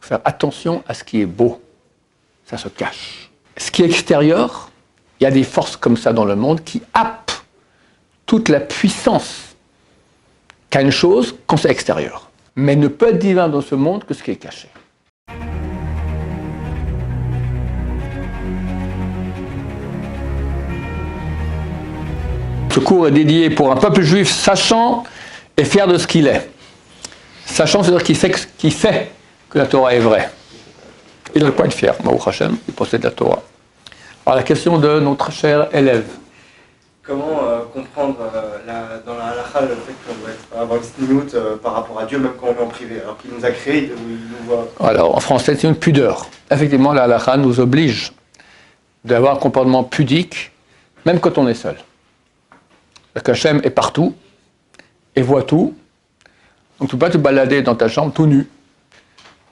faut faire attention à ce qui est beau. Ça se cache. Ce qui est extérieur, il y a des forces comme ça dans le monde qui happent toute la puissance qu'a une chose quand c'est extérieur. Mais ne peut être divin dans ce monde que ce qui est caché. Ce cours est dédié pour un peuple juif sachant et fier de ce qu'il est. Sachant, c'est-à-dire qu'il sait que la Torah est vraie. Il a de quoi être fier, Baruch Hashem, il possède la Torah. Alors la question de notre cher élève. Comment comprendre dans la halakha le fait qu'on doit avoir une sniout par rapport à Dieu, même quand on est en privé, alors qu'il nous a créé, il nous voit. Alors en français, c'est une pudeur. Effectivement, la halakha nous oblige d'avoir un comportement pudique, même quand on est seul. Parce qu'Hachem est partout et voit tout. Donc tu ne peux pas te balader dans ta chambre tout nu.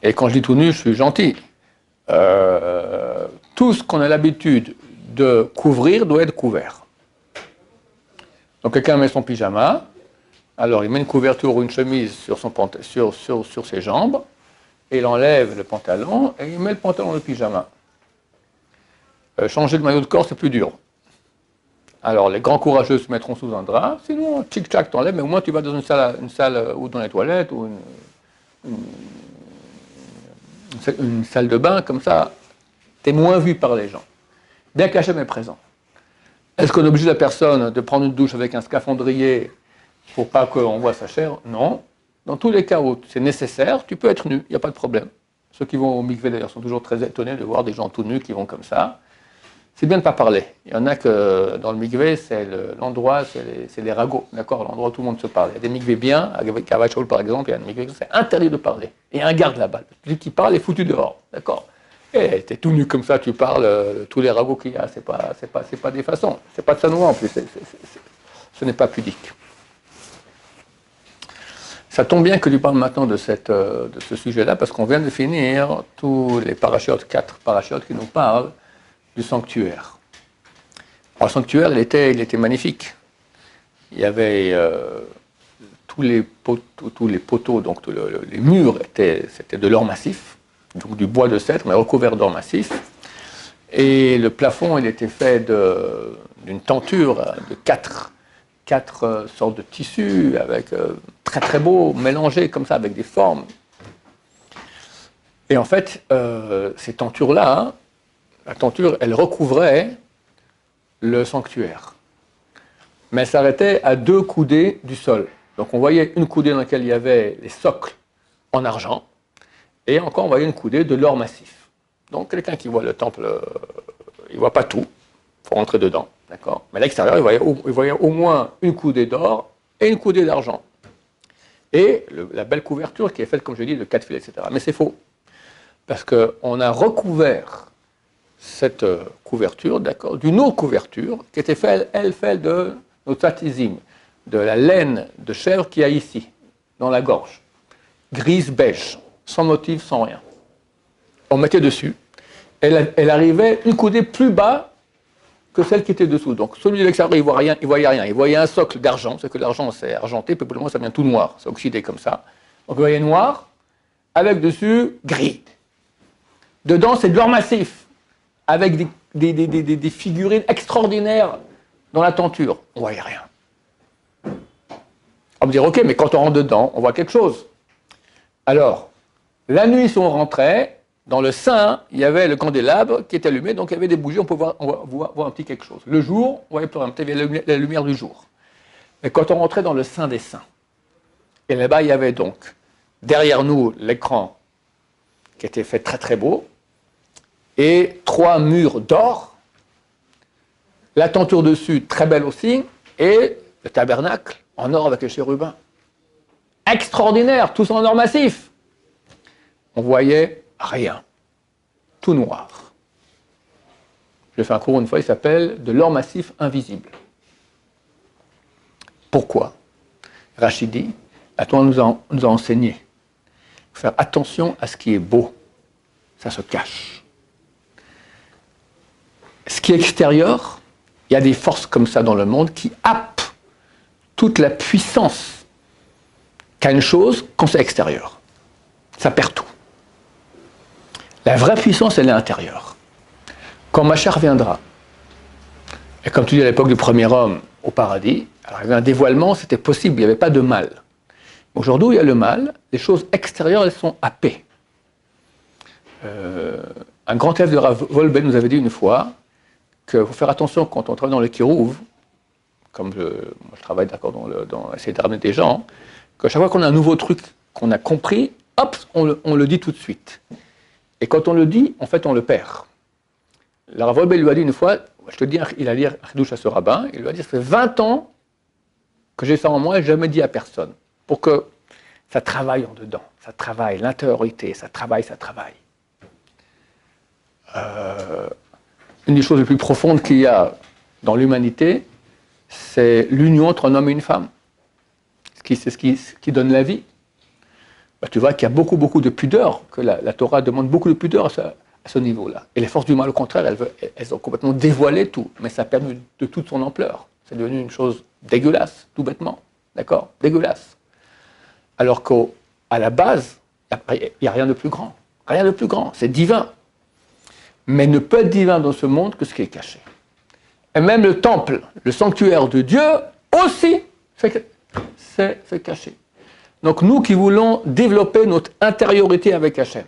Et quand je dis tout nu, je suis gentil. Tout ce qu'on a l'habitude de couvrir doit être couvert. Donc quelqu'un met son pyjama, alors il met une couverture ou une chemise sur ses jambes, et il enlève le pantalon, et il met le pantalon dans le pyjama. Changer de maillot de corps, c'est plus dur. Alors les grands courageux se mettront sous un drap, sinon tic-tac t'enlèves, mais au moins tu vas dans une salle ou dans les toilettes, ou une salle de bain, comme ça, tu es moins vu par les gens. Bien qu'Hachem est présent. Est-ce qu'on oblige la personne de prendre une douche avec un scaphandrier pour pas qu'on voit sa chair? Non. Dans tous les cas où c'est nécessaire, tu peux être nu, il n'y a pas de problème. Ceux qui vont au mikvé d'ailleurs sont toujours très étonnés de voir des gens tout nus qui vont comme ça. C'est bien de ne pas parler. Il y en a que dans le mikvé, c'est l'endroit, c'est les ragots, d'accord, l'endroit où tout le monde se parle. Il y a des mikvés bien, avec Kavachol par exemple, il y a un mikvé, c'est interdit de parler. Et un garde là-bas, celui qui parle est foutu dehors, d'accord. Et t'es tout nu comme ça, tu parles, tous les ragots qu'il y a, c'est pas des façons, c'est pas de sanois en plus, ce n'est pas pudique. Ça tombe bien que tu parles maintenant de ce sujet-là, parce qu'on vient de finir tous les parachiotes, 4 parachiotes qui nous parlent du sanctuaire. Alors, le sanctuaire, il était magnifique. Il y avait tous les poteaux, donc les murs, c'était de l'or massif, donc du bois de cèdre, mais recouvert d'or massif. Et le plafond, il était fait d'une tenture de quatre sortes de tissus, avec très très beau, mélangés comme ça, avec des formes. Et en fait, ces tentures-là, la tenture, elle recouvrait le sanctuaire. Mais elle s'arrêtait à 2 coudées du sol. Donc on voyait une coudée dans laquelle il y avait les socles en argent, et encore on voyait une coudée de l'or massif. Donc quelqu'un qui voit le temple, il ne voit pas tout, il faut rentrer dedans, d'accord. Mais à l'extérieur, il voyait au moins une coudée d'or et une coudée d'argent. Et la belle couverture qui est faite, comme je dis, de 4 fils, etc. Mais c'est faux, parce qu'on a recouvert cette couverture, d'accord, d'une autre couverture qui était faite, de notatizim, de la laine de chèvre qu'il y a ici, dans la gorge, grise beige, sans motif, sans rien. On mettait dessus, elle arrivait une coudée plus bas que celle qui était dessous. Donc celui de l'extérieur, il voyait rien, il voyait un socle d'argent, c'est que l'argent c'est argenté, puis pour le moment ça devient tout noir, c'est oxydé comme ça. Donc il voyait noir, avec dessus gris. Dedans c'est de l'or massif, avec des figurines extraordinaires dans la tenture. On ne voyait rien. On va me dire, ok, mais quand on rentre dedans, on voit quelque chose. Alors, la nuit, si on rentrait, dans le sein, il y avait le candélabre qui était allumé, donc il y avait des bougies, on pouvait voir un petit quelque chose. Le jour, on voyait plus rien, il y avait la lumière du jour. Mais quand on rentrait dans le sein des saints, et là-bas, il y avait donc, derrière nous, l'écran qui était fait très très beau, et 3 murs d'or, la tenture dessus très belle aussi, et le tabernacle en or avec les chérubins. Extraordinaire, tous en or massif. On voyait rien, tout noir. J'ai fait un cours une fois, il s'appelle « De l'or massif invisible ». Pourquoi? Rachidi, la Torah nous a enseigné. Il faut faire attention à ce qui est beau, ça se cache. Ce qui est extérieur, il y a des forces comme ça dans le monde qui happent toute la puissance qu'a une chose quand c'est extérieur. Ça perd tout. La vraie puissance, elle est intérieure. Quand Mashiach viendra, et comme tu dis à l'époque du premier homme au paradis, alors il y avait un dévoilement, c'était possible, il n'y avait pas de mal. Aujourd'hui, il y a le mal, les choses extérieures, elles sont happées. Un grand élève de Rav Wolbe nous avait dit une fois qu'il faut faire attention quand on travaille dans le Kirouv, comme moi je travaille d'accord dans essayer de ramener des gens, qu'à chaque fois qu'on a un nouveau truc qu'on a compris, hop, on le dit tout de suite. Et quand on le dit, en fait, on le perd. Le Rav Wolbe lui a dit une fois, je te dis, il a dit un chidouche à ce rabbin, il lui a dit, ça fait 20 ans que j'ai ça en moi et je n'ai jamais dit à personne. Pour que ça travaille en dedans, ça travaille, l'intériorité, ça travaille. Une des choses les plus profondes qu'il y a dans l'humanité, c'est l'union entre un homme et une femme. C'est ce qui donne la vie. Tu vois qu'il y a beaucoup de pudeur, que la Torah demande beaucoup de pudeur à ce niveau-là. Et les forces du mal, au contraire, elles ont complètement dévoilé tout, mais ça a perdu de toute son ampleur. C'est devenu une chose dégueulasse, tout bêtement. D'accord ? Dégueulasse. Alors qu'à la base, il n'y a rien de plus grand. Rien de plus grand, c'est divin. Mais ne peut être divin dans ce monde que ce qui est caché. Et même le temple, le sanctuaire de Dieu, aussi, c'est caché. Donc nous qui voulons développer notre intériorité avec Hachem,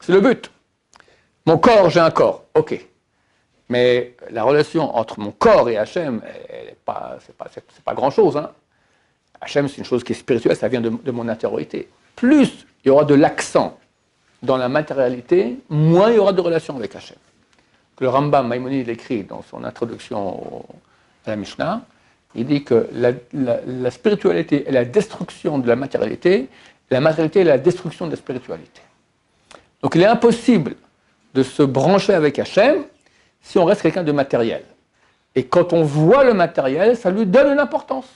c'est le but. Mon corps, j'ai un corps, ok. Mais la relation entre mon corps et Hachem, c'est pas grand-chose. Hein. Hachem, c'est une chose qui est spirituelle, ça vient de mon intériorité. Plus il y aura de l'accent dans la matérialité, moins il y aura de relation avec Hachem. Le Rambam Maïmonide écrit dans son introduction à la Mishnah, il dit que la spiritualité est la destruction de la matérialité est la destruction de la spiritualité. Donc il est impossible de se brancher avec Hachem si on reste quelqu'un de matériel. Et quand on voit le matériel, ça lui donne une importance.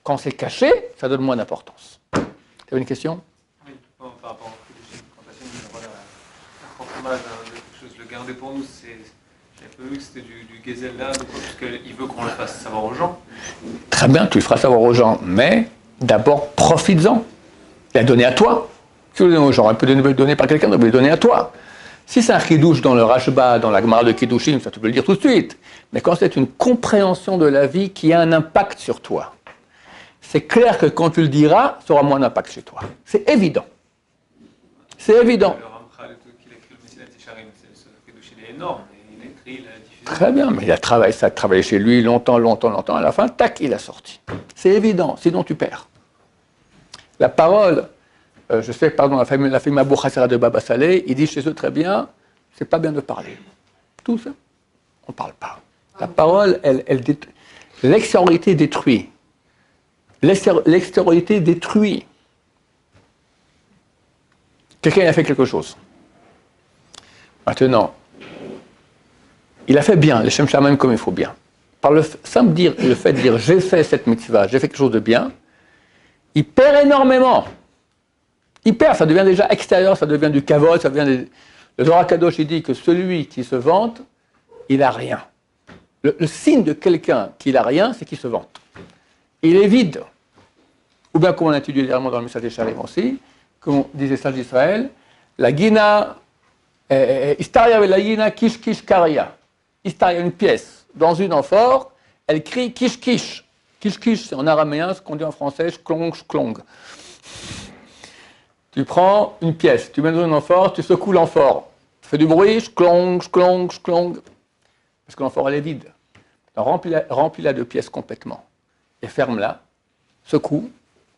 Quand c'est caché, ça donne moins d'importance. Tu avais une question ? Oui, par rapport au Kiddushim, quand Hachem dit voilà, un fromage de quelque chose, le garder pour nous, j'ai un peu vu que c'était du gazelle là, parce qu'il veut qu'on le fasse savoir aux gens. Très bien, tu le feras savoir aux gens, mais d'abord profites-en. Il a donné à toi. Si vous le donnez aux gens, il peut le donner par quelqu'un, il peut le donner à toi. Si c'est un Kiddush dans le Rashba, dans la Gemara de Kiddushim, ça tu peux le dire tout de suite. Mais quand c'est une compréhension de la vie qui a un impact sur toi, c'est clair que quand tu le diras, ça aura moins d'impact chez toi. C'est évident. C'est évident. Le Ramchal, qu'il a écrit le Messilat Yesharim, ce Kiddush, il est énorme. Il a écrit, il a diffusé. Très bien, mais ça a travaillé chez lui longtemps. À la fin, tac, il a sorti. C'est évident, sinon tu perds. La parole, je sais, pardon, la famille Abou Khassara de Baba Saleh, il dit chez eux très bien, c'est pas bien de parler. Tout ça, on ne parle pas. La parole, l'extériorité détruit. L'extériorité détruit. Quelqu'un a fait quelque chose. Maintenant, il a fait bien, le Shem Shamaim comme il faut bien. Par le fait de dire j'ai fait cette mitzvah, j'ai fait quelque chose de bien, il perd énormément. Il perd, ça devient déjà extérieur, ça devient du kavod, ça devient Le Zohar Kadosh, il dit que celui qui se vante, il n'a rien. Le signe de quelqu'un qui n'a rien, c'est qu'il se vante. Il est vide. Ou bien, comme on a étudié dernièrement dans le Messilat Yesharim aussi, comme disait Sage d'Israël, la Gina, Istaria la Gina, Kish Kish Karia. Istaria, une pièce, dans une amphore, elle crie Kish Kish. Kish Kish, c'est en araméen ce qu'on dit en français, Shklong, Shklong. Tu prends une pièce, tu mets dans une amphore, tu secoues l'amphore. Tu fais du bruit, Shklong, Shklong, Shklong. Parce que l'amphore, elle est vide. Remplis-la de pièces complètement. Et ferme-la, secoue,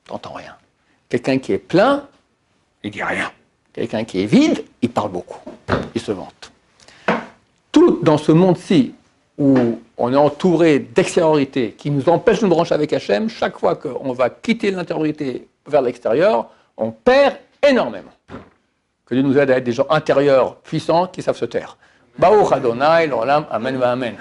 t'entends rien. Quelqu'un qui est plein, il dit rien. Quelqu'un qui est vide, il parle beaucoup. Il se vante. Tout dans ce monde-ci, où on est entouré d'extériorité qui nous empêche de nous brancher avec Hachem, chaque fois qu'on va quitter l'intériorité vers l'extérieur, on perd énormément. Que Dieu nous aide à être des gens intérieurs, puissants, qui savent se taire. Baruch Adonai, l'olam, amen, va amen.